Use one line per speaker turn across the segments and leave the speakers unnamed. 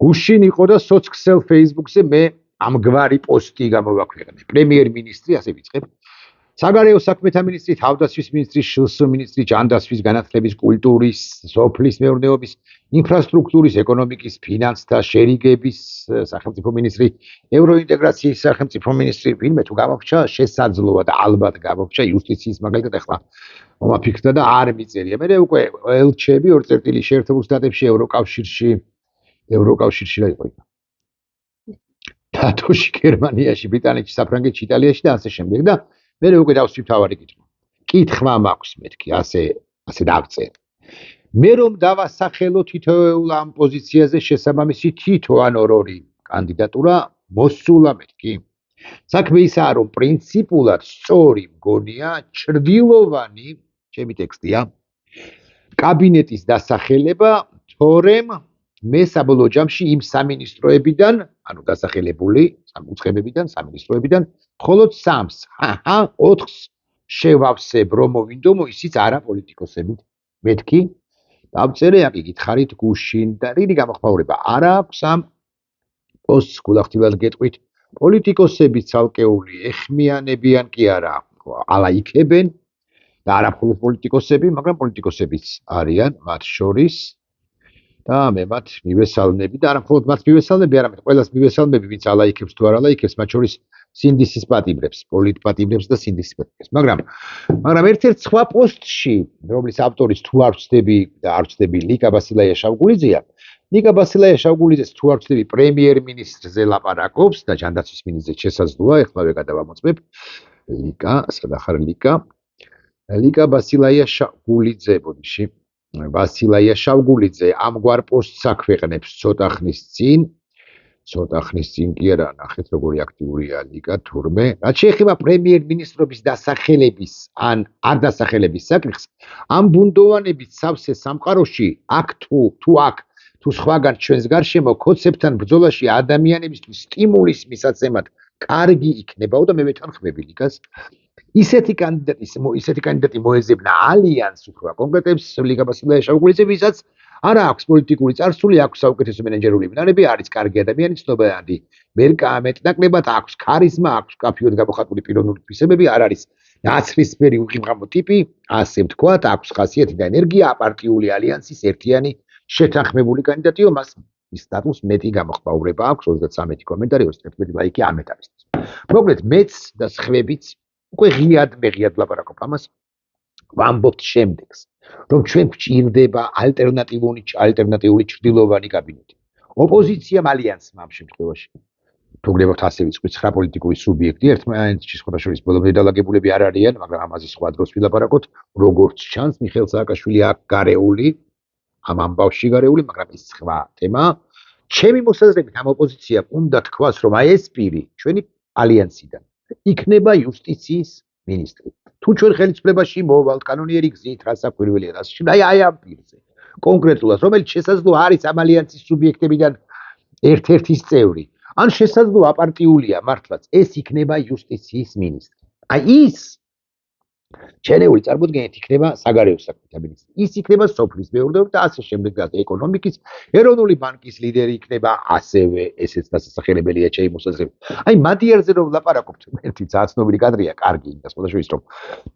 გუშინ იყო და სოციალ Facebook-ზე მე ამგვარი პოსტი გამოვაქვეყნე. პრემიერ-მინისტრი ასე ვიწყებ. საგარეო საქმეთა მინისტრი, თავდაცვის მინისტრი, შლს მინისტრი, ჯანდაცვის, განათლების, კულტურის, სოფლის მეურნეობის, ინფრასტრუქტურის, ეკონომიკის, ფინანსთა, შერიგების სახელმწიფო მინისტრი, ევროინტეგრაციის სახელმწიფო მინისტრი, ვინმე თუ გამორჩა შესაძლოა და ალბათ გამორჩა იუსტიციის მაგალითად ახლა მომაფიქრდა და არ მიწერია. მე უკვე ელჩები ორ წერტილი შეერთებულ შტატებში, ევროკავშირში რა იყო? ნატოში, გერმანიაში, ბრიტანეთში, საფრანგეთში, იტალიაში და ასე შემდეგ და მე უკვე დავსვი თავარი კითხვა. კითხვა მაქვს მეთქი, ასე დავწერ. მე რომ დავასახელო თითოეულ ამ პოზიციაზე შესაბამისი თითო ან ორი კანდიდატურა მოსულა მეთქი. საქმე ისაა, რომ პრინციპულად სწორი მგონია ჭრდილოვანი, ჩემი ტექსტია, კაბინეტის დასახელება, თორემ მე საბოლოო ჯამში იმ სამინისტროებიდან, ანუ დასახელებული უწყებებიდან, სამინისტროებიდან, მხოლოდ 3-ს, 4-ს შევავსებ, რომ მოვინდომო, ისიც არა პოლიტიკოსებით. მეთქი, დავწერე, აკი გითხარით გუშინ და რიდი გამოხმაურება არ აქვს ამ პოსტს გულახდილად გეტყვით. პოლიტიკოსები ცალკეული ეხმიანებიან კი არა, ალაიქებენ და არა მხოლოდ პოლიტიკოსები, მაგრამ პოლიტიკოსებიც არიან მათ შორის. და მე მათ მივესალმები და არა მხოლოდ მათ მივესალმები, არამედ ყველას მივესალმები, ვინც ალაიქებს თუ არ ალაიქებს, მათ შორის სინდისის პატიმრებს, პოლიტპატიმრებს და სინდისის პატიმრებს. მაგრამ ერთ-ერთ სხვა პოსტში, რომლის ავტორის თუ არ ვცდები და არ ვცდები ლიკა ბასილაია შავგულიძეა, ლიკა ბასილაია შავგულიძეს თუ არ ვცდები პრემიერ-მინისტრზე ლაპარაკობს და ჯანდაცვის მინისტრზე შესაძლოა, ეხლავე გადავამოწმებ. ლიკა, სადახარ ლიკა? ლიკა ბასილაია შავგულიძე, ბოდიში. ბასილაია შავგულიძე ამგვარ პოსტს აქვეყნებს ცოტა ხნის წინ კი არა, ნახეთ როგორი აქტიურია ლიკა თურმე. რაც შეეხება პრემიერ-მინისტრობის დასახელების ან არ დასახელების საკითხს, ამ ბუნდოვანებით სავსე სამყაროში აქ თუ სხვაგან ჩვენს გარშემო ქოცებთან ბრძოლაში ადამიანებისთვის სტიმულის მისაცემად კარგი იქნებაო და მე ვეთანხმები ლიკას. ისეთი კანდიდატი მოეძებნა ალიანსს უფრო კონკრეტებს ლიკა ბასილაია შავგულიძე, ვისაც არა აქვს პოლიტიკური წარსული, აქვს საუკეთესო მენეჯერული ბნელები, არის კარგი ადამიანი, ცნობადი მეტნაკლებად, აქვს ქარიზმა, აქვს კაფეოდ გამოხატული პიროვნული თვისებები, არ არის ნაცრისფერი უღიმღამო ტიპი, ასე ვთქვათ, აქვს ხასიათი და ენერგია, აპარტიული ალიანსის ერთიანი შეთანხმებული კანდიდატიო, მას ის სტატუსს მეტი გამოხმაურება აქვს, 33 კომენტარი, 21 ლაიკი ამ ეტაპისთვის. მოკლედ, მეც და სხვებიც უკვე ღიად ლაპარაკობ ამას, ვამბობთ შემდეგს, რომ ჩვენ გვჭირდება ალტერნატიული ჭრდილოვანი კაბინეტი. ოპოზიციამ ალიანსმა ამ შემთხვევაში. თუ გნებავთ ასე ვიწყოთ 9 პოლიტიკური სუბიექტი, ერთმანეთში სხვადასხვა ბოლომდე დალაგებულები არ არიან, მაგრამ ამაზე სხვა დროს ვილაპარაკოთ, როგორც ჩანს, მიხეილ სააკაშვილი აქ გარეული, ამ ამბავში გარეული, მაგრამ ეს სხვა თემა. ჩემი მოსაზრებით ამ ოპოზიციამ უნდა თქვას, რომ აი ეს პირი ჩვენი ალიანსიდან იქნება იუსტიციის მინისტრი. თუ ჩვენ ხელისუფლებაში მოვალთ კანონიერი გზით, რასაკვირველია, აი ამ პირზე. კონკრეტულად, რომელიც შესაძლოა არის ამ ალიანსის სუბიექტებიდან ერთ-ერთის წევრი, ან შესაძლოა აპარტიულია მართლაც, ეს იქნება იუსტიციის მინისტრი. აი ის ჩენეული წარმოდგენით იქნება საგარეო საქმეთა მინისტრი. ის იქნება სოფლის მეურნეობის და ასე შემდეგ და ეკონომიკის, ეროვნული ბანკის ლიდერი იქნება ასევე, ესეც დასახელებელია ჩემი მოსაზრებით. აი მადიარზე რომ ვლაპარაკობთ, ერთი ძაცნობილი კადრია, კარგი, და სხვადასხვა ის რომ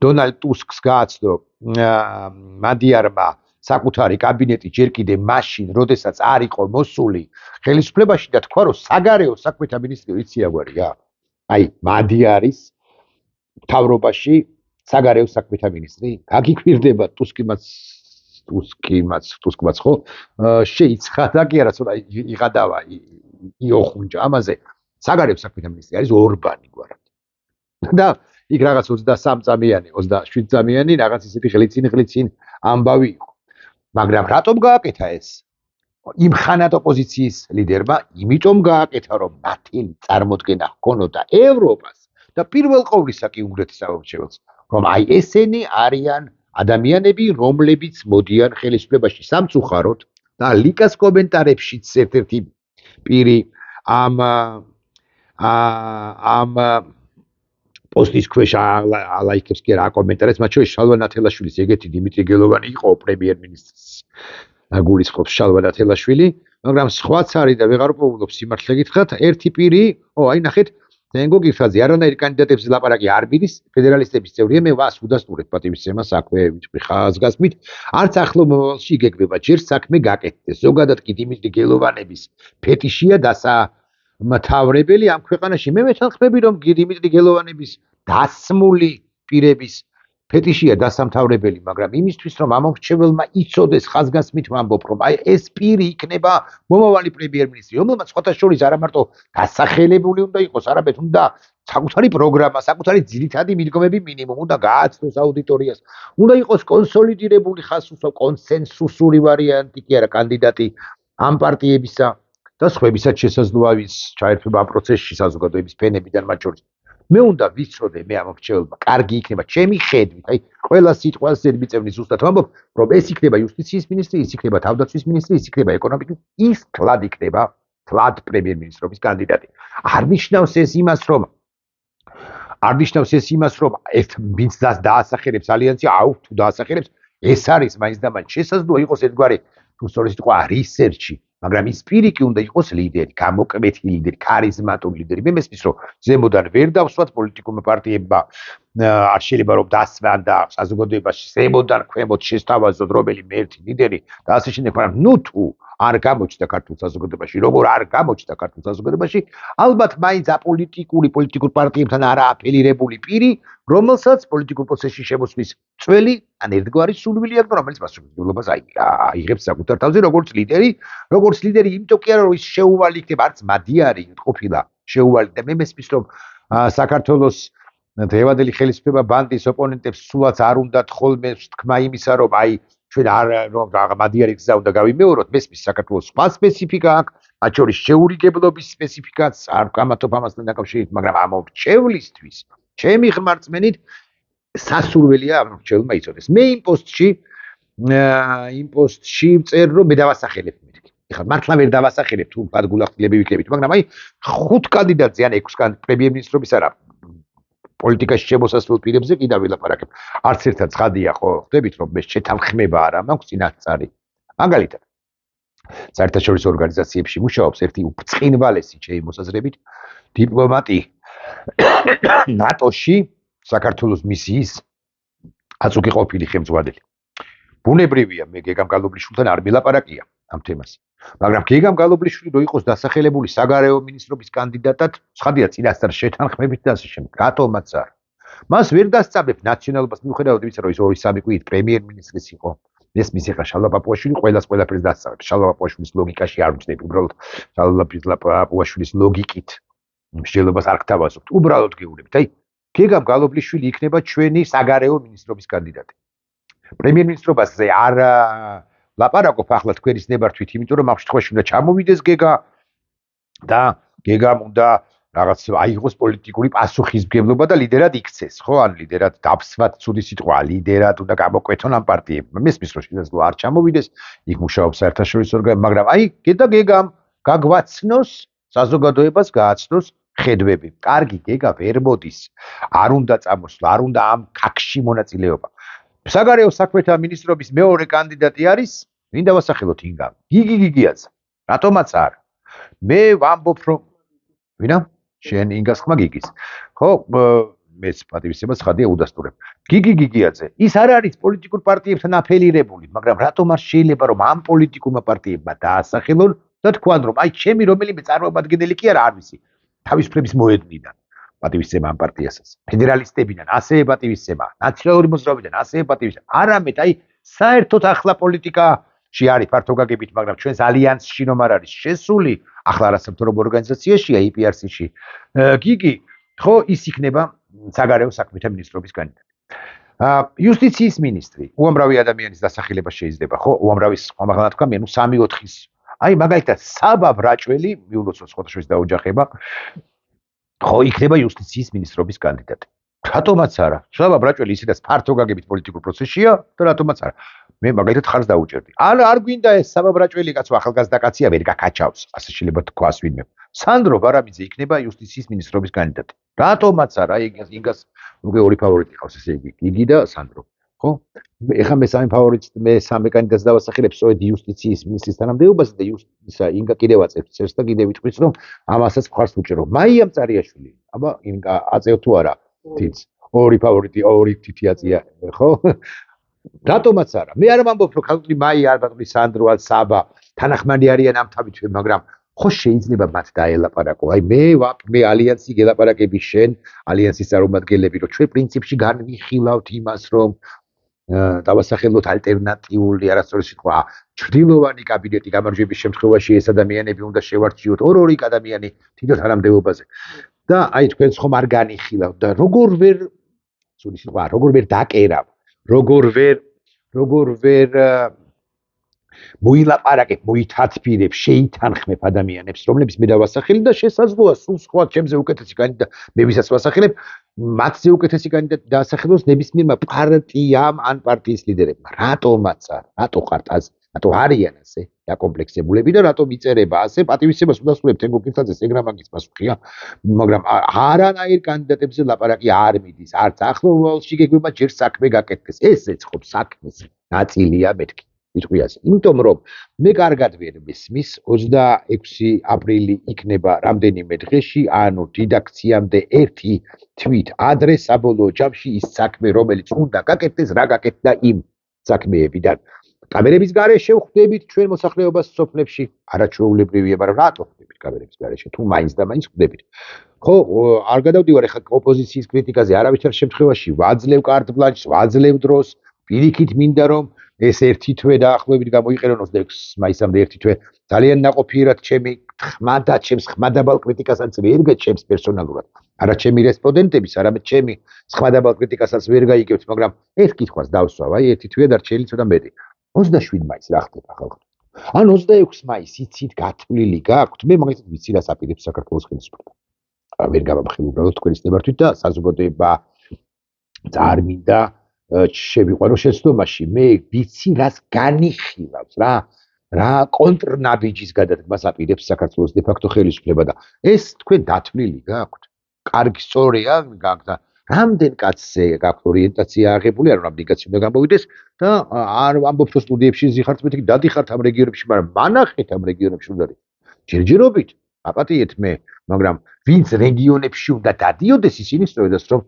დონალდ ტუსკს გააცნო მადიარმა საკუთარი კაბინეტი ჯერ კიდე მაშინ, როდესაც არ იყო მოსული ხელისუფლებაში და თქვა, რომ საგარეო საქმეთა მინისტრი ვიცი აგვარია. აი მადიარის მთავრობაში საგარეო საქმეთა მინისტრი, გაგიქვირდება ტუსკმაც ხო შეიცხადა კი არა, ცოტა იღადავა იოხუნჯა ამაზე. საგარეო საქმეთა მინისტრი არის ორბანი გვარად. და იქ რაღაც 23 წამიანი, 27 წამიანი რაღაც ისეთი ღლიცინ ამბავი იყო. მაგრამ რატომ გააკეთა ეს? იმხანად ოპოზიციის ლიდერმა, იმიტომ გააკეთა, რომ მათი წარმოდგენა ჰქონოდა ევროპას და პირველ ყოვლისა კი უნგრეთის სამომრჩეველს, რომ აი ესენი არიან ადამიანები, რომლებიც მოდიან ხელისუფლებაში სამწუხაროდ და ლიკას კომენტარებშიც ერთ-ერთი პირი ამ პოსტის ქვეშ ალაიქებს კი არა აკომენტარებს, მათ შორის შალვა ნათელაშვილის ეგეთი დიმიტრი გელოვანი იყო პრემიერ-მინისტრის გულისხმობს შალვა დათელაშვილი, მაგრამ სხვაც არის და ვეღარ პოულობს სიმართლე გითხრათ, ერთი პირი, აი ნახეთ, თენგო გიფრაძე არანაირი კანდიდატების ლაპარაკი არ მიდის, ფედერალისტების წევრია, მე ვას უდასტურებ პატივისცემას საქმე ვიწყდი ხაზგასმით, არც ახლო მომავალში იგეგმება, ჯერ საქმე გაკეთდეს. ზოგადად კი დიმიტრი გელოვანების ფეტიშია დასამთავრებელი ამ ქვეყანაში. მე ვეთანხმები, რომ დიმიტრი გელოვანების დასმული პირების ფეტიშია დასამთავრებელი, მაგრამ იმისთვის რომ ამორჩეველმა იცოდეს ხაზგასმით ვამბობ, რომ აი ეს პირი იქნება მომავალი პრემიერ-მინისტრი, რომელმაც სხვათა შორის არა მარტო დასახელებული უნდა იყოს, არამედ უნდა საკუთარი პროგრამა, საკუთარი ძირითადი მიდგომები მინიმუმ უნდა გააცნოს აუდიტორიას, უნდა იყოს კონსოლიდირებული ხასუსო კონსენსუსური ვარიანტი კი არა კანდიდატი ამ პარტიებისა და სხვებისაც შესაძლოა ვის ჩაერთვება ამ პროცესში საზოგადოების ფენებიდან მათ შორის. მე უნდა ვიცოდე მე ამორჩეულობა კარგი იქნება ჩემი ხედვით აი ყველა სიტყვას ზედმიწევნის ზუსტად ვამბობ რომ ეს იქნება იუსტიციის მინისტრი ის იქნება თავდაცვის მინისტრი ის იქნება ეკონომიკის ის თლად იქნება თლად პრემიერ-მინისტრობის კანდიდატი არ ნიშნავს ეს იმას რომ ეს ვინც დაასახელებს ალიანსი თუ დაასახელებს ეს არის მაინც და მაინც შესაძლოა იყოს ერთგვარი თუ სწორი სიტყვა რისერჩი მაგრამ ის პირი კი უნდა იყოს ლიდერი, გამოკვეთი ლიდერი, ქარიზმატული ლიდერი. მე მესმის რომ ზემოდან ვერ დავსვათ პოლიტიკურმა პარტიებმა არ შეიძლება რომ დასვან და საზოგადოებაში ზემოდან ქვემოთ შესთავაზოთ რომელი მერთი ლიდერი და ასე შემდეგ, მაგრამ ნუ თუ არ გამოჩნდა ქართულ საზოგადოებაში, როგორ არ გამოჩნდა ქართულ საზოგადოებაში, ალბათ მაინც პოლიტიკურ პარტიებთან არა აფილირებული პირი, რომელსაც პოლიტიკურ პროცესში შემოსვლის წველი ან ერთგვარი სურვილი აქვს, რომელიც პასუხისმგებლობას აიღებს საკუთარ თავზე, როგორც ლიდერი, იმიტომ კი არა რომ ის შეუვალი იქნება, არც მადიარი ყოფილა შეუვალი და მე მესმის რომ საქართველოს დღევანდელი ხელისუფლება ბანდის ოპონენტებს სულაც არ უნდათ ხოლმე თქმა იმისა, რომ აი ჩვენ რომ მადიარი გზა უნდა გავიმეოროთ, მესმის საქართველოს სხვა სპეციფიკა აქვს, მათ შორის შეურიგებლობის სპეციფიკაც არ გამათობ ამასთან დაკავშირებით, მაგრამ ამორჩევლისთვის ჩემი ხმარწმენით სასურველია ამორჩევლმა იცოდეს. მე იმ პოსტში ვწერ რომ მე დავასახელებ მეთქი. ეხლა მართლა ვერ დავასახელებ თუ ადგილახილები ვიქნებით, მაგრამ აი 5 კანდიდატზე ან 6 პრემიერ-მინისტრობის არა პოლიტიკაში შემოსასვლელ პირებზე კიდევ ვილაპარაკებ. არც ერთად ცხადია ხო, ხვდებით რომ მე შეთანხმება არ მაქვს წინასწარი. მაგალითად, საერთაშორისო ორგანიზაციებში მუშაობს ერთი ბრწყინვალესი ჩემი მოსაზრებით დიპლომატი ნატოში საქართველოს მისიის აწუხი ყოფილი ხელმძღვანელი. ბუნებრივია მე გეგამ გალობლიშვილთან არ მილაპარაკია ამ თემას. მაგრამ გეგამ გალობლიშვილი რო იყოს დასახელებული საგარეო მინისტრობის კანდიდატად, ცხადია წინასწარ შეთანხმებით და ასე შემდეგ. რატომაც არა. მას ვერ დასწამებ ნაციონალობას მიუხედავად იმისა, რომ ის 2-3 კვირით პრემიერ-მინისტრის იყო. მესმის ეხლა შალვა პაპუაშვილი ყველაფერს დასწამებ. შალვა პაპუაშვილის ლოგიკაში არ ვჯდები, უბრალოდ შალვა პაპუაშვილის ლოგიკით მსჯელობას არ გთავაზობთ. უბრალოდ გეუბნებით, აი გეგამ გალობლიშვილი იქნება ჩვენი საგარეო მინისტრობის კანდიდატი. პრემიერ-მინისტრობაზე არ ლაპარაკობ ახლა თქვენის ნებართვით, იმიტომ რომ ამ შემთხვევაში უნდა ჩამოვიდეს გეგა და გეგამ უნდა რაღაც აიღოს პოლიტიკური პასუხისმგებლობა და ლიდერად იქცეს, ხო? ან ლიდერად დაფსვათ ცუდი სიტყვა, ლიდერად უნდა გამოკვეთონ ამ პარტიებმა. მესმის რომ შესაძლოა არ ჩამოვიდეს, იქ მუშაობს საერთაშორისო ორგანო, მაგრამ აი გეგამ გაგვაცნოს საზოგადოებას გააცნოს ხედვები. კარგი გეგა ვერ მოდის. არ უნდა წამოსვლა, არ უნდა ამ კაქში მონაწილეობა. საგარეო საქმეთა მინისტრობის მეორე კანდიდატი არის, ვინ დავასახელოთ ინგა? გიგი გიგიაძე. რატომაც არა? მე ვამბობ რომ ვინა? შენ ინგას ხმა გიგის. ხო, მეც პატივისცემას ცხადია უდასტურებ. გიგი გიგიაძე. ის არ არის პოლიტიკურ პარტიებთან აფილირებული, მაგრამ რატომ არ შეიძლება რომ ამ პოლიტიკურმა პარტიებმა დაასახელონ და თქვან რომ აი ჩემი რომელიმე წარმომადგენელი კი არა არ ვიცი. თავისუფლების მოედნიდან პატივისცემა ამ პარტიასაც. ფედერალისტებიდან ასევე პატივისცემა, ნაციონალური მოძრაობიდან ასევე პატივისცემა. არამედ აი საერთოდ ახლა პოლიტიკაში არის ფართო გაგებით, მაგრამ ჩვენს ალიანსში რომ არ არის შესული, ახლა არასამთავრობო ორგანიზაციაშია IPRC-ში. გიგი, ხო, ის იქნება საგარეო საქმეთა მინისტრობის კანდიდატი. იუსტიციის მინისტრი, უამრავი ადამიანის დასახელება შეიძლება, ხო, უამრავი ხმამაღლა თქვა, მე ნუ 3-4-ის. აი მაგალითად საბა ბრაჭველი, მიულოცოთ სხვადასხვა დაუჯახება. ხო, იქნება იუსტიციის მინისტრობის კანდიდატი. რატომაც არა? საბა ბრაჭველი ისედაც ფართო გაგებით პოლიტიკურ პროცესშია და რატომაც არა? მე მაგალითად ხარს დაუჭერდი. არ გვინდა ეს საბა ბრაჭველი კაცო ახალგაზრდა კაცია ვერ გაკაჩავს, ასე შეიძლება თქვას ვინმე. სანდრო ბარამიძე იქნება იუსტიციის მინისტრობის კანდიდატი. რატომაც არა? ინგას უკვე ორი ფავორიტი ყავს, ესე იგი, გიგი და სანდრო. ხო? ეხლა მესამე ფავორიტს მესამე კანდიდატს დავასახელებ სწორედ იუსტიციის მინისტრის თანამდებობაზე და ისა ინგა კიდევ აწევს წერს და კიდევ იტყვის რომ ამასაც მხარს უჭერო. მაია მწარიაშვილი, აბა ინგა აწევ თუ არა თიც ორი ფავორიტი, ორი თითი აწია, ხო? რატომაც არა? მე არ ვამბობ რომ ქალწული მაია არ ბატონი სანდრო ან საბა თანახმანი არიან ამ თავით, მაგრამ ხო შეიძლება მათ დაელაპარაკო. აი მე ალიანსი გელაპარაკები შენ, ალიანსის წარმომადგენლები, რომ ჩვენ პრინციპში განვიხილავთ იმას, რომ დავასახელოთ ალტერნატიული არასწორი სიტყვა, ჩრდილოვანი კაბინეტი გამარჯვების შემთხვევაში ეს ადამიანები უნდა შევარჩიოთ ორ-ორი ადამიანი თითო თანამდებობაზე. და აი თქვენს ხომ არ განიხილავთ და როგორ ვერ დაკერავ, როგორ ვერ მოილაპარაკებ, მოითათბირებ, შეითანხმებ ადამიანებს, რომლებიც მე დავასახელე და შესაძლოა სულ სხვა ჩემზე უკეთესი კანდიდატი მე ვისაც ვასახელებ, მათზე უკეთესი კანდიდატი დაასახელოს ნებისმიერმა პარტიამ ან პარტიის ლიდერებმა. რატომაც არა? რატო ხართ ასე? რატო არიან ასე დაკომპლექსებულები და რატომ იწერება ასე პატივისცემას უდასტურებ თენგოფილაძეს ეგრამაგის პასუხია, მაგრამ არანაირ კანდიდატებზე ლაპარაკი არ მიდის, არც ახლოვალში გეგმება ჯერ საქმე გაკეთდეს. ეს ეცხობს საქმეს ნაწილია მეთქი. ვიტყვიაზე. იმიტომ რომ მე კარგად ვერ მესმის 26 აპრილი იქნება რამდენიმე დღეში, ანუ რედაქციამდე ერთი თვით ადრე საბოლოო ჯამში ის საქმე, რომელიც უნდა გაკეთდეს, რა გაკეთდა იმ საქმეებიდან. კამერების გარეშე ხვდებით ჩვენ მოსახლეობას სოფლებში, არაჩვეულებრივია, მაგრამ რატო ხვდებით კამერების გარეშე? თუ მაინც და მაინც ხვდებით. ხო, არ გადავდივარ ახლა ოპოზიციის კრიტიკაზე, არავითარ შემთხვევაში ვაძლევ კარტ ბლანშს, ვაძლევ დროს, პირიქით მინდა რომ ეს ერთი თვე დაახლოებით გამოიყენონ 26 მაისამდე ერთი თვე ძალიან ნაყოფიერად ჩემი ხმა და ჩემს ხმადაბალ კრიტიკასაც ვერ გეჩემს პერსონალურად. არა ჩემი რესპონდენტების, არამედ ჩემი ხმადაბალ კრიტიკასაც ვერ გაიგებთ, მაგრამ ერთ კითხვას დავსვავ, აი ერთი თვე დარჩენილი ცოტა მეტი. 27 მაისს რა ხდება ხალხო? ან 26 მაისს იცით გათვლილი გაქვთ? მე მაგალითად ვიცი რას აპირებს საქართველოს ხელისუფლება. ვერ გავამხილ უბრალოდ თქვენი ნებართვით და საზოგადოება არ მინდა შევიყვანო შეცდომაში. მე ვიცი რას განიხილავს რა კონტრნაბიჯის გადადგმას აპირებს საქართველოს დე-ფაქტო ხელისუფლება და ეს თქვენ დათვლილი გაქვთ? კარგი სწორია გაქვთ და რამდენ კაცზე გაქვთ ორიენტაცია აღებული, არ რამდენი კაცი უნდა გამოვიდეს და არ ამბობთ რომ სტუდიებში ზიხართ მეთქი დადიხართ ამ რეგიონებში, მაგრამ მანახეთ ამ რეგიონებში უნდა ჯერჯერობით აპატიეთ მე, მაგრამ ვინც რეგიონებში უნდა დადიოდეს ისინი სწორედაც რომ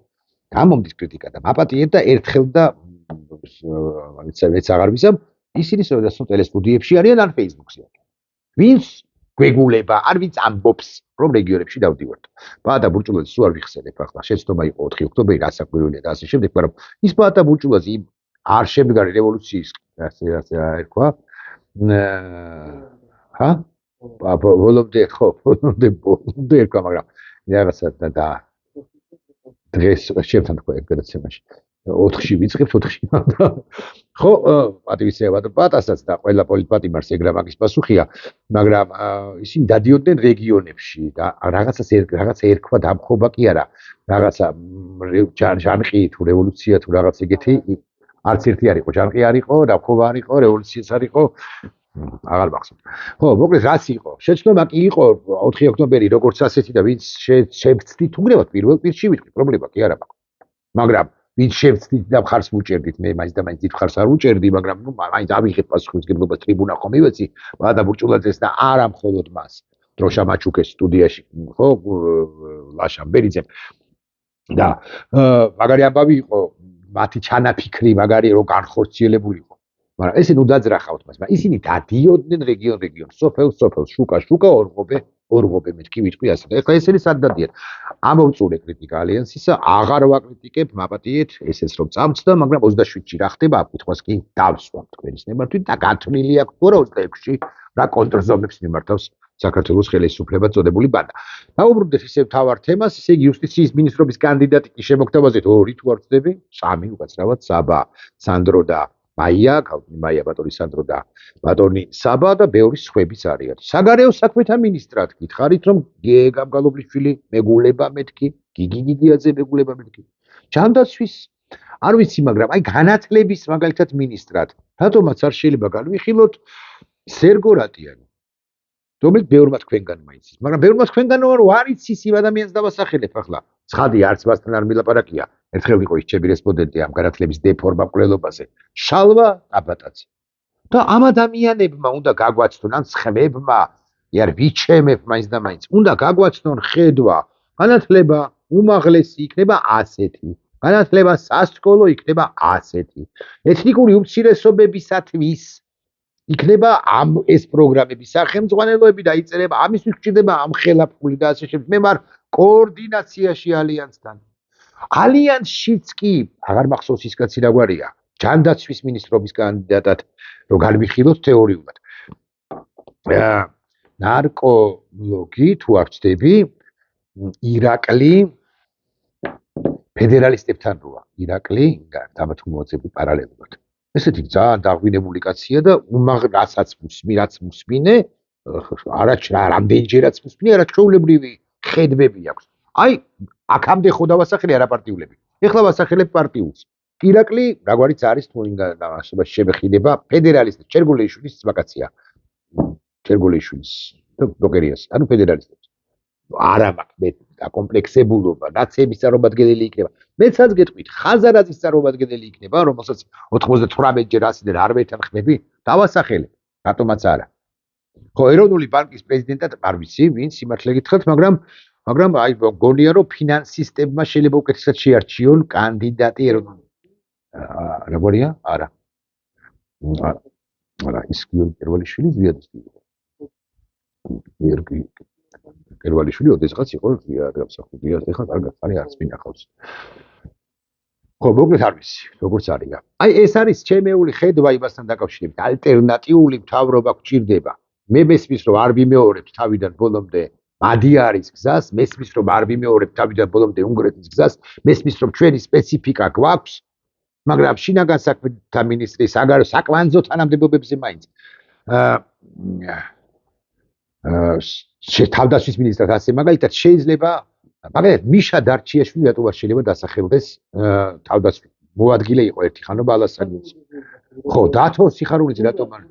გამომდის კრიტიკა და აპატიეთ და ერთხელ და მეც აღარ ვისამ ისინი სწორედაც ტელესტუდიებში არიან ან Facebook-ზე. ვინც გვეგულება, არ ვინც ამბობს რომ რეგიონებში დავდივართ. ბაატა ბურჭულაძე სულ არ ვიხსენებ ახლა, შეცდომა იყო 4 ოქტომბერი, რასაკვირველია და ასე შემდეგ, მაგრამ ის ბაატა ბურჭულაძე იმ არ შემდგარი რევოლუციის ასე ერქვა. ბოლომდე ერქვა, მაგრამ რაღაცა და დღეს შევთან თქვა გადაცემაში 4-ში ვიწყებთ 4-ში. ხო, პატივისცემა ბატასაც და ყველა პოლიტპატიმარს ეგრამაგის პასუხია, მაგრამ ისინი დადიოდნენ რეგიონებში და რაღაცა ერქვა დამხობა კი არა, რაღაცა ჟანყი თუ რევოლუცია თუ რაღაც ეგეთი არც ერთი არ იყო, ჟანყი არ იყო, დამხობა არ იყო, რევოლუციაც არ იყო. აღარ მახსოვს. ხო, მოკლედ რაც იყო. შეცდომა კი იყო 4 ოქტომბერი როგორც ასეთი და ვინც შევცდით უგრევად პირველ პირში ვიტყვი, პრობლემა კი არა მაქვს. მაგრამ ვინც შევცდით და მხარს ვუჭერდით, მე მაინც და მაინც დიდ მხარს არ ვუჭერდი, მაგრამ მაინც ავიღეთ პასუხისმგებლობას ტრიბუნა ხომ მივეცი, ბაატა ბურჭულაძეს და არა მხოლოდ მას. დროშა მაჩუკეს სტუდიაში, ხო, ლაშა ბერიძემ. და მაგარი ამბავი იყო, მათი ჩანაფიქრი მაგარი რო განხორციელებული იყო. მაგრამ ესე ნუ დაძრახავთ მას, მაგრამ ისინი დადიოდნენ რეგიონ, სოფელ, შუკა, ორღობე მეთქი ვიტყვი ასე. ეხლა ესენი სად დადიან? ამოვწურე კრიტიკა ალიანსისა, აღარ ვაკრიტიკებ, მაპატიეთ, ესეც რომ წამწდა, მაგრამ 27-ში რა ხდება, ამ კითხვას კი დავსვამ თქვენის ნებართვით და გათვლილი აქვს თუ არა 26-ში რა კონტრზომებს მიმართავს საქართველოს ხელისუფლება წოდებული ბანდა. დაუბრუნდეთ ისე მთავარ თემას, ისე იგი იუსტიციის მინისტრობის კანდიდატი კი შემოგთავაზეთ 2 თუ არ ვწდები, 3 უკაცრავად საბა, სანდრო და მაია, ბატონი სანდრო და ბატონი საბა და ბევრი სხვებიც არიან. საგარეო საქმეთა მინისტრად გითხარით რომ გაბგალობლიშვილი მეგულება მეთქი, გიგი გიგიაძე მეგულება მეთქი. ჯანდაცვის არ ვიცი, მაგრამ აი განათლების მაგალითად მინისტრად, რატომაც არ შეიძლება განვიხილოთ სერგო რატიანი. რომელიც ბევრმა თქვენგან მაიცის, მაგრამ ბევრმა თქვენგან არ იცის იმ ადამიანს დავასახელებ ახლა. ცხადია, არც მასთან არ მილაპარაკია. ერთხელ იყო ისჩები რესპონდენტი ამ განათლების დეფორმა მკვლელობაზე შალვა აბატაძე და ამ ადამიანებმა უნდა გაგვაცნონ ან ცხმებმა იარ ვიჩემებ მაინც და მაინც უნდა გაგვაცნონ ხედვა განათლება უმაღლესი იქნება ასეთი განათლება სასკოლო იქნება ასეთი ეთნიკური უმცირესობებისათვის იქნება ამ ეს პროგრამები სახელმძღვანელოები დაიწერება ამისთვის გჭირდება ამ ხელაფული და ასე შემდეგ მე ვარ კოორდინაციაში ალიანსთან ალიანსშიც კი აღარ მახსოვს ის კაცი რა გვარია ჯანდაცვის მინისტრობის კანდიდატად რომ განვიხილოთ თეორიულად ნარკოლოგი თუ არ ვცდები ირაკლი ფედერალისტებთან როა ირაკლი დამათმოძები პარალელურად ესეთი ძალიან დაღვინებული კაცია და უმაღლესაც რაც მსმინე არაჩრა რამდენჯერაც მსმინე არაჩვეულებრივი ხედვები აქვს აი აქამდე ხო დავასახელე არაპარტიულები ეხლა ვასახელებ პარტიულს ირაკლი რაგვარიც არის თუ ინგანაშობაში შევეხიდება ფედერალისტი ჩერგულეიშვილის ძმაკაცია ჩერგულეიშვილის ბლოკერიას ანუ ფედერალისტებს არა მაქვს მე დაკომპლექსებულობა ნაცების წარმომადგენელი იქნება მეცაც გეტყვით ხაზარაძის წარმომადგენელი იქნება რომელსაც 98-ჯერ ასიდან არ ვეთანხმები დავასახელებ რატომაც არა ხო ეროვნული ბანკის პრეზიდენტად არ ვიცი ვინ სიმართლე გითხრათ მაგრამ აი გონია რომ ფინანსისტებმა შეიძლება უკეთესად შეარჩიონ კანდიდატი ეროვნული რა გვარია არა ის პირველიშვილი ზიადოსტი პირველიშვილი ოდესღაც იყო გამსახურდია ეხლა კარგად არის არც მინახავს ხო მოკლედ არ ვიცი როგორც არის აი ეს არის ჩემეული ხედვა იმასთან დაკავშირებით ალტერნატიული მთავრობა გვჭირდება მე მესმის რომ არ ვიმეორებთ თავიდან ბოლომდე მადიარის გზას მესმის რომ არ ვიმეორებთ თავიდან ბოლომდე უნგრეთის გზას მესმის რომ ჩვენი სპეციფიკა გვაქვს მაგრამ შინაგან საქმეთა მინისტრის საგარეო საკვანძო თანამდებობებზე მაინც თავდაცვის მინისტრად ასე მაგალითად შეიძლება მაგალითად მიშა დარჩიაშვილი რატო არ შეიძლება დასახელდეს თავდაცვის მოადგილე იყო ერთი ხანობა ალასაგინს ხო დათო სიხარულიძე რატომ არ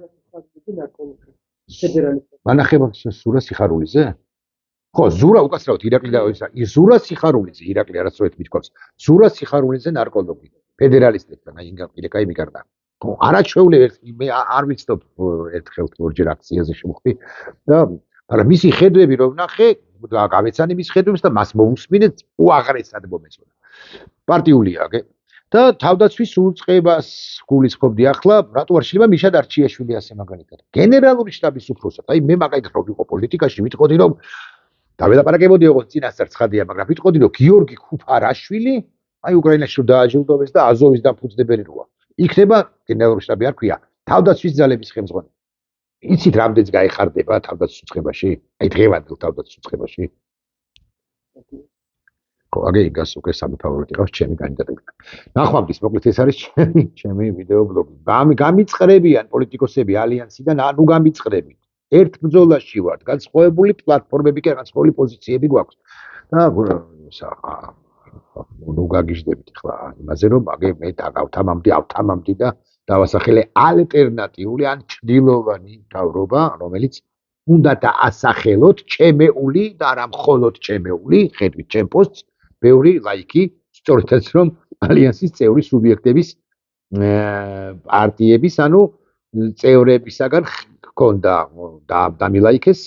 მანახება ზურა სიხარულიძე ხო ზურა უკაცრავად ირაკლი და ზურა სიხარულიძე ირაკლი არასდროს მithქვავს ზურა სიხარულიძე ნარკოლოგი ფედერალისტებთან აი ინგაპილეკაი მიგარდა ხო არაჩვეულები მე არ ვიცნობ ერთხელ ორჯერ აქციაზე შემოხდი და მაგრამ მისი ხედვები რომ ნახე და გავეცანი მის ხედვებს და მას მოусმინე უაღრესად მომეწონა პარტიულია და თავდაცვის უწყებას გულისხმობდი ახლა რატო არ შეიძლება მიშა დარჩიაშვილი ასე მაგალითად გენერალური შტაბის უფროსად აი მე მაგალითად რო ვიყო პოლიტიკაში ვიტყოდი რომ დაველაპარაკებოდი ოღონდ წინასწარ ცხადია მაგრამ ვიტყოდი რომ გიორგი ქუფარაშვილი აი უკრაინაში რომ დააჯილდოვეს და აზოვის დამფუძნებელი როა იქნება გენერალური შტაბი არ ქვია თავდაცვის ძალების ხელმძღვანელი იცით რამდენიც გაიხარდება თავდაცვის უწყებაში აი დღევანდელ თავდაცვის უწყებაში ხო აგე იგას უკვე სამთავროდ იყავს ჩემი კანდიდატები ნახვამდის მოკლედ ეს არის ჩემი ვიდეო ბლოგი გამიწყრებიან პოლიტიკოსები ალიანსიდან ანუ გამიწყრებით ერთ ბრძოლაში ვართ განსხვავებული პლატფორმები კი განსხვავებული პოზიციები გვაქვს და ნუ გაგიჟდებით ახლა იმაზე რომ აგე მე დავთამამდი და დავასახელე ალტერნატიული ან ჭრილოვანი მთავრობა რომელიც უნდა დაასახელოთ ჩემეული და არა მხოლოდ ჩემეული ხედვით ჩემ პოსტს ბევრი ლაიკი სწორედაც რომ ალიანსის წევრი სუბიექტების პარტიების ანუ წევრებისაგან ჰქონდა დამილაიქეს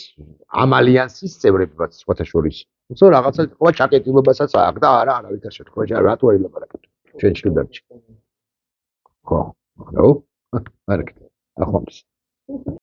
ამ ალიანსის წევრებებაც სხვათა შორის თუმცა რაღაცა თქვა ჩაკეტილობასაც აქვს და არა არავითარ შემთხვევაში რატო არ ილაპარაკებთ ჩვენ შედარჩი ხო რა არა ახლა